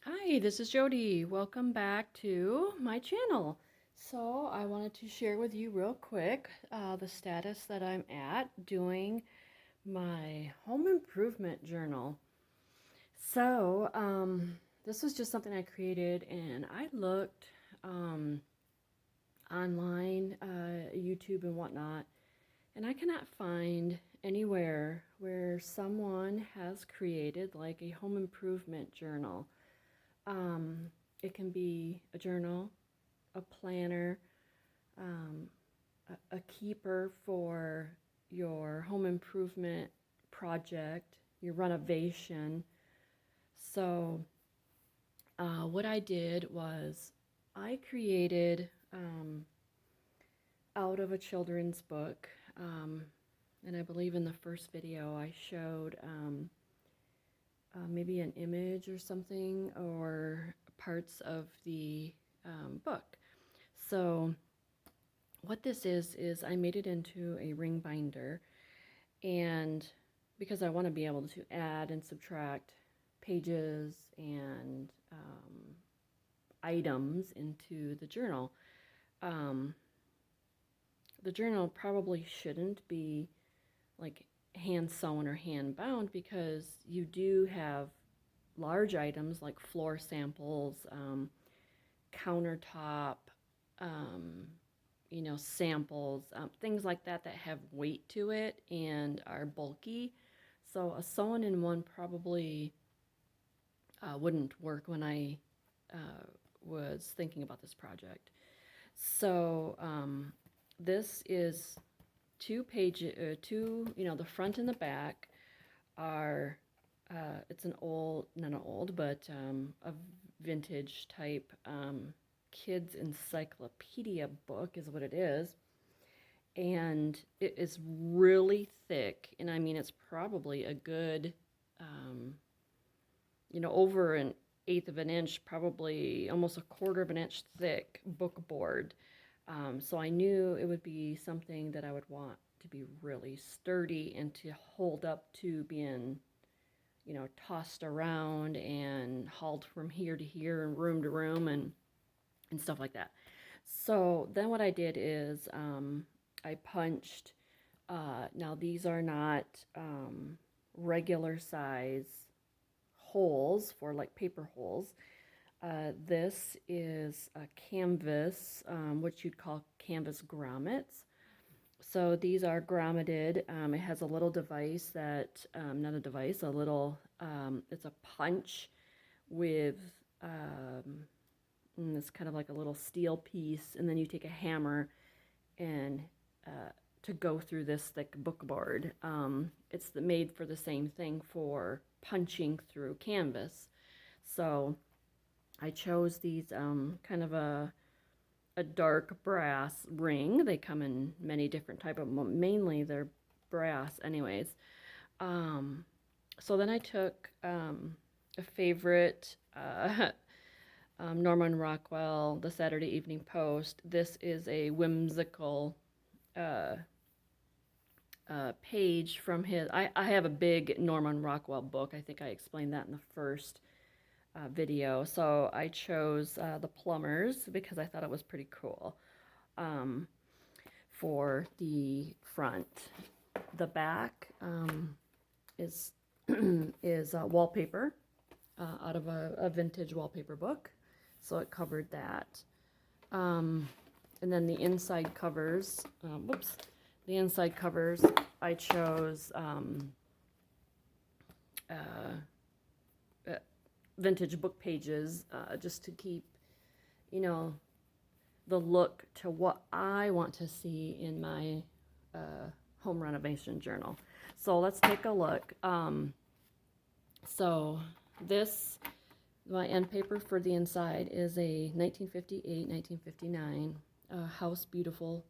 Hi, this is Jody. Welcome back to my channel. So I wanted to share with you real quick the status that I'm at doing my home improvement journal. So this was just something I created, and I looked online, YouTube and whatnot, and I cannot find anywhere where someone has created like a home improvement journal. Um, it can be a journal, a planner, um, a keeper for your home improvement project, your renovation. So what I did was I created out of a children's book, and I believe in the first video I showed maybe an image or something or parts of the book. So what this is I made it into a ring binder, and because I want to be able to add and subtract pages and items into the journal. Um, the journal probably shouldn't be like hand sewn or hand bound because you do have large items like floor samples, countertop, um, samples, things like that that have weight to it and are bulky. So a sewn in one probably wouldn't work when I was thinking about this project. So this is two pages, the front and the back are, it's an old, not an old, but a vintage type kids encyclopedia book is what it is. And it is really thick. And I mean, it's probably a good, um, over an eighth of an inch, probably almost a quarter of an inch thick book board. So I knew it would be something that I would want to be really sturdy and to hold up to being, tossed around and hauled from here to here and room to room and stuff like that. So then what I did is I punched, now these are not regular size holes for like paper holes. This is a canvas, what you'd call canvas grommets. So these are grommeted. It has a little device that, not a device, a little, it's a punch with, it's kind of like a little steel piece, and then you take a hammer and to go through this thick bookboard. It's made for the same thing for punching through canvas. So I chose these kind of a dark brass ring. They come in many different type of, mainly they're brass anyways. So then I took a favorite Norman Rockwell, the Saturday Evening Post. This is a whimsical uh, page from his. I have a big Norman Rockwell book. I think I explained that in the first video. So I chose The Plumbers because I thought it was pretty cool for the front. The back is is wallpaper out of a vintage wallpaper book. So it covered that. And then the inside covers, the inside covers, I chose vintage book pages just to keep, you know, the look to what I want to see in my home renovation journal. So let's take a look. So this, my end paper for the inside is a 1958-1959 House Beautiful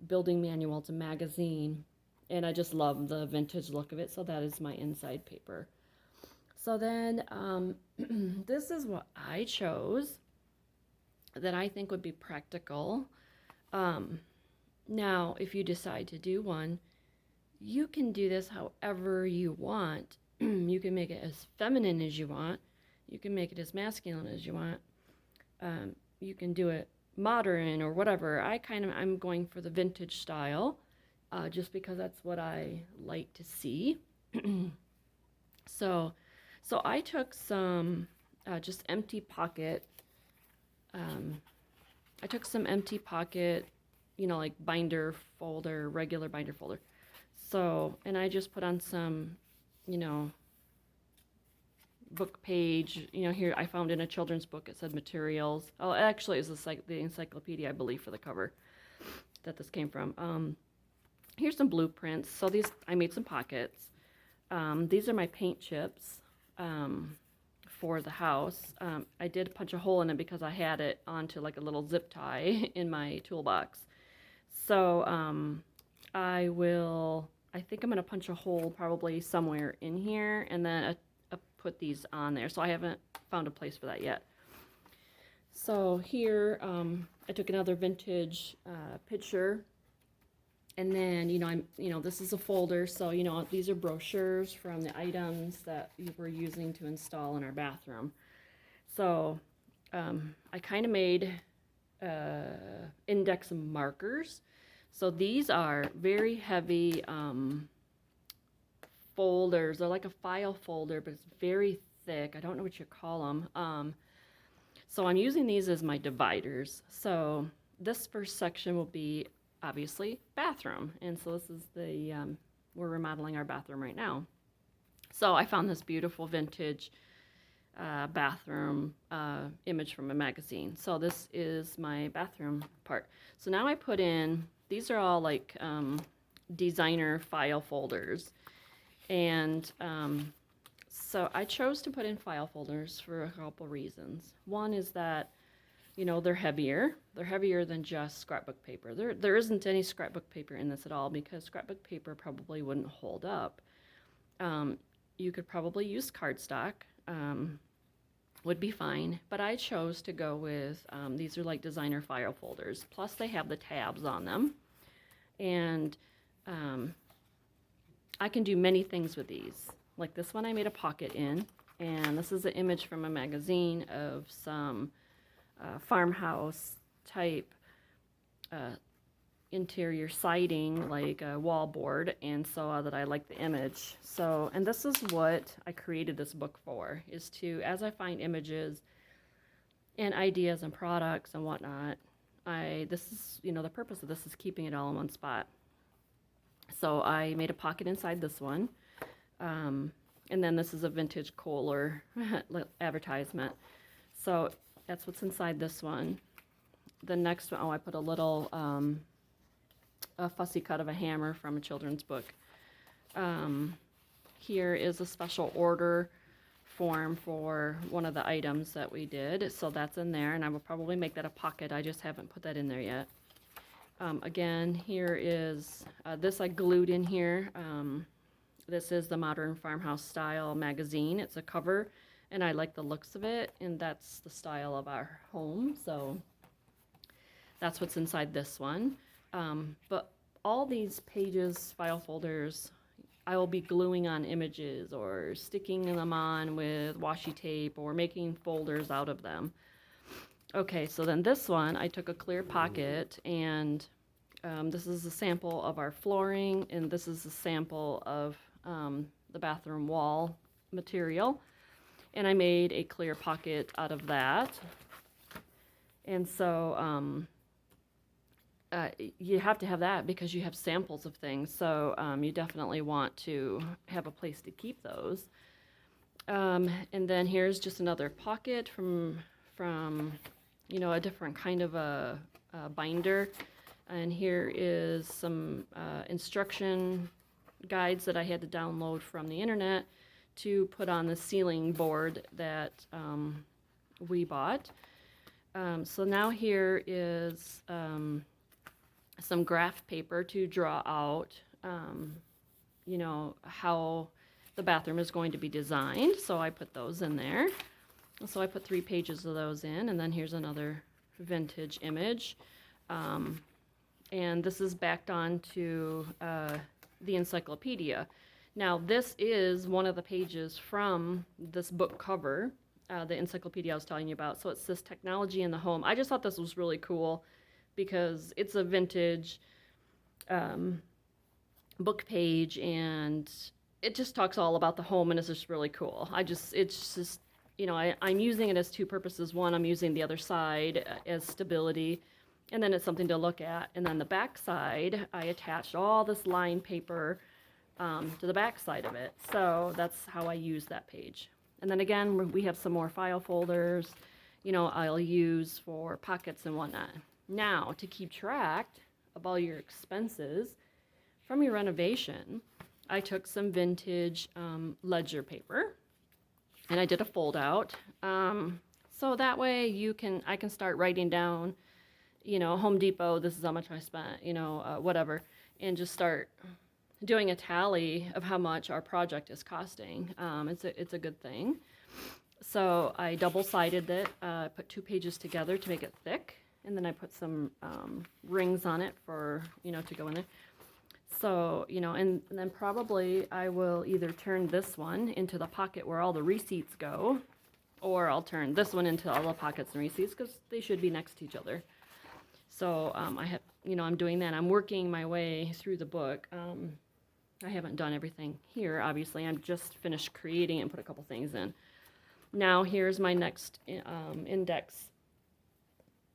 building manual. It's a magazine, and I just love the vintage look of it, so that is my inside paper. So then this is what I chose that I think would be practical. Now, if you decide to do one, you can do this however you want. You can make it as feminine as you want. You can make it as masculine as you want. You can do it modern or whatever. I'm going for the vintage style, just because that's what I like to see. So, so I took some just empty pocket. I took some empty pocket, like binder folder, regular binder folder. So, and I just put on some, you know, book page. Here I found in a children's book it said materials. Oh, actually, it was the encyclopedia, I believe, for the cover that this came from. Here's some blueprints. So I made some pockets. These are my paint chips for the house. I did punch a hole in it because I had it onto like a little zip tie in my toolbox. So I think I'm going to punch a hole probably somewhere in here and then put these on there. So I haven't found a place for that yet. So here I took another vintage picture. And then, this is a folder, so, these are brochures from the items that we're using to install in our bathroom. So, I kind of made index markers. So these are very heavy folders. They're like a file folder, but it's very thick. I don't know what you call them. So I'm using these as my dividers. So this first section will be obviously bathroom, and so this is we're remodeling our bathroom right now. So I found this beautiful vintage bathroom image from a magazine. So this is my bathroom part. So now I put in, these are all like designer file folders, and so I chose to put in file folders for a couple reasons. One is that they're heavier. They're heavier than just scrapbook paper. There isn't any scrapbook paper in this at all because scrapbook paper probably wouldn't hold up. You could probably use cardstock, would be fine, but I chose to go with, these are like designer file folders. Plus they have the tabs on them. And I can do many things with these. Like this one I made a pocket in, and this is an image from a magazine of some farmhouse type interior siding, like a wallboard, and so that I like the image. So, and this is what I created this book for, is to, as I find images and ideas and products and whatnot, this is, the purpose of this is keeping it all in one spot. So I made a pocket inside this one, and then this is a vintage Kohler advertisement. So that's what's inside this one. The next one, I put a little a fussy cut of a hammer from a children's book. Here is a special order form for one of the items that we did. So that's in there, and I will probably make that a pocket. I just haven't put that in there yet. Again, here is, this I glued in here. This is the Modern Farmhouse Style magazine. It's a cover, and I like the looks of it, and that's the style of our home, so that's what's inside this one. But all these pages, file folders, I will be gluing on images or sticking them on with washi tape or making folders out of them. Okay, so then this one, I took a clear pocket, and this is a sample of our flooring, and this is a sample of the bathroom wall material. And I made a clear pocket out of that. And so you have to have that because you have samples of things. So you definitely want to have a place to keep those. And then here's just another pocket from a different kind of a binder. And here is some instruction guides that I had to download from the internet to put on the ceiling board that we bought. So now here is some graph paper to draw out, how the bathroom is going to be designed. So I put those in there. So I put 3 pages of those in, and then here's another vintage image. And this is backed onto the encyclopedia. Now this is one of the pages from this book cover, the encyclopedia I was telling you about. So it says technology in the home. I just thought this was really cool because it's a vintage um, book page, and it just talks all about the home, and it's just really cool. It's just, I'm using it as two purposes. One, I'm using the other side as stability, and then it's something to look at. And then the back side, I attached all this lined paper to the back side of it. So that's how I use that page. And then again, we have some more file folders, I'll use for pockets and whatnot. Now, to keep track of all your expenses from your renovation, I took some vintage ledger paper and I did a fold out. So that way I can start writing down, Home Depot, this is how much I spent, whatever, and just start doing a tally of how much our project is costing. It's a good thing. So I double-sided it, put 2 pages together to make it thick, and then I put some rings on it for, to go in there. So, and then probably I will either turn this one into the pocket where all the receipts go, or I'll turn this one into all the pockets and receipts because they should be next to each other. So I'm doing that. I'm working my way through the book. I haven't done everything here, obviously. I'm just finished creating it and put a couple things in. Now here's my next index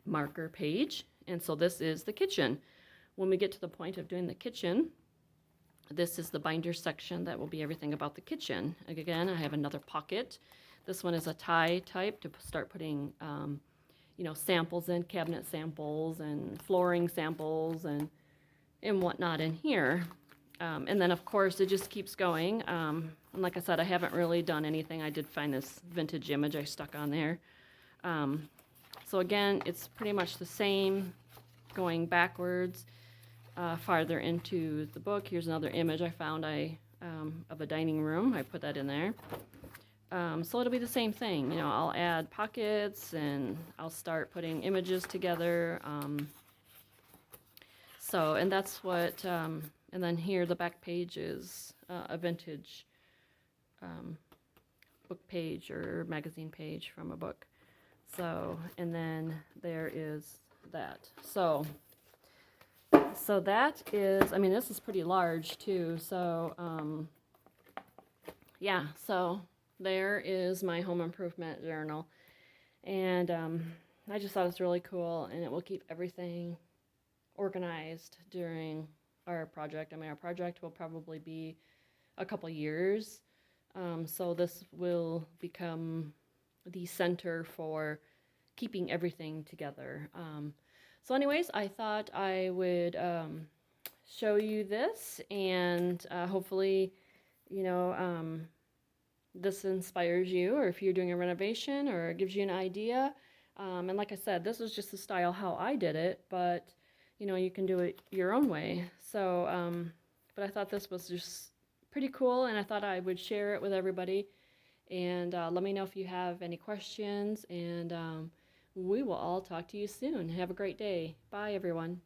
marker page. And so this is the kitchen. When we get to the point of doing the kitchen, this is the binder section that will be everything about the kitchen. Again, I have another pocket. This one is a tie type to start putting, samples in, cabinet samples and flooring samples and whatnot in here. And then, of course, it just keeps going. And like I said, I haven't really done anything. I did find this vintage image I stuck on there. So again, it's pretty much the same going backwards farther into the book. Here's another image I found of a dining room. I put that in there. So it'll be the same thing. I'll add pockets and I'll start putting images together. And that's what... and then here, the back page is a vintage book page or magazine page from a book. So, and then there is that. So that is, this is pretty large too. So, yeah, so there is my home improvement journal. And I just thought it's really cool, and it will keep everything organized during our project. Our project will probably be a couple years, so this will become the center for keeping everything together. So anyways, I thought I would show you this, and hopefully, this inspires you, or if you're doing a renovation, or gives you an idea. And like I said, this is just the style how I did it, but you can do it your own way. So, but I thought this was just pretty cool, and I thought I would share it with everybody. And let me know if you have any questions, and we will all talk to you soon. Have a great day. Bye, everyone.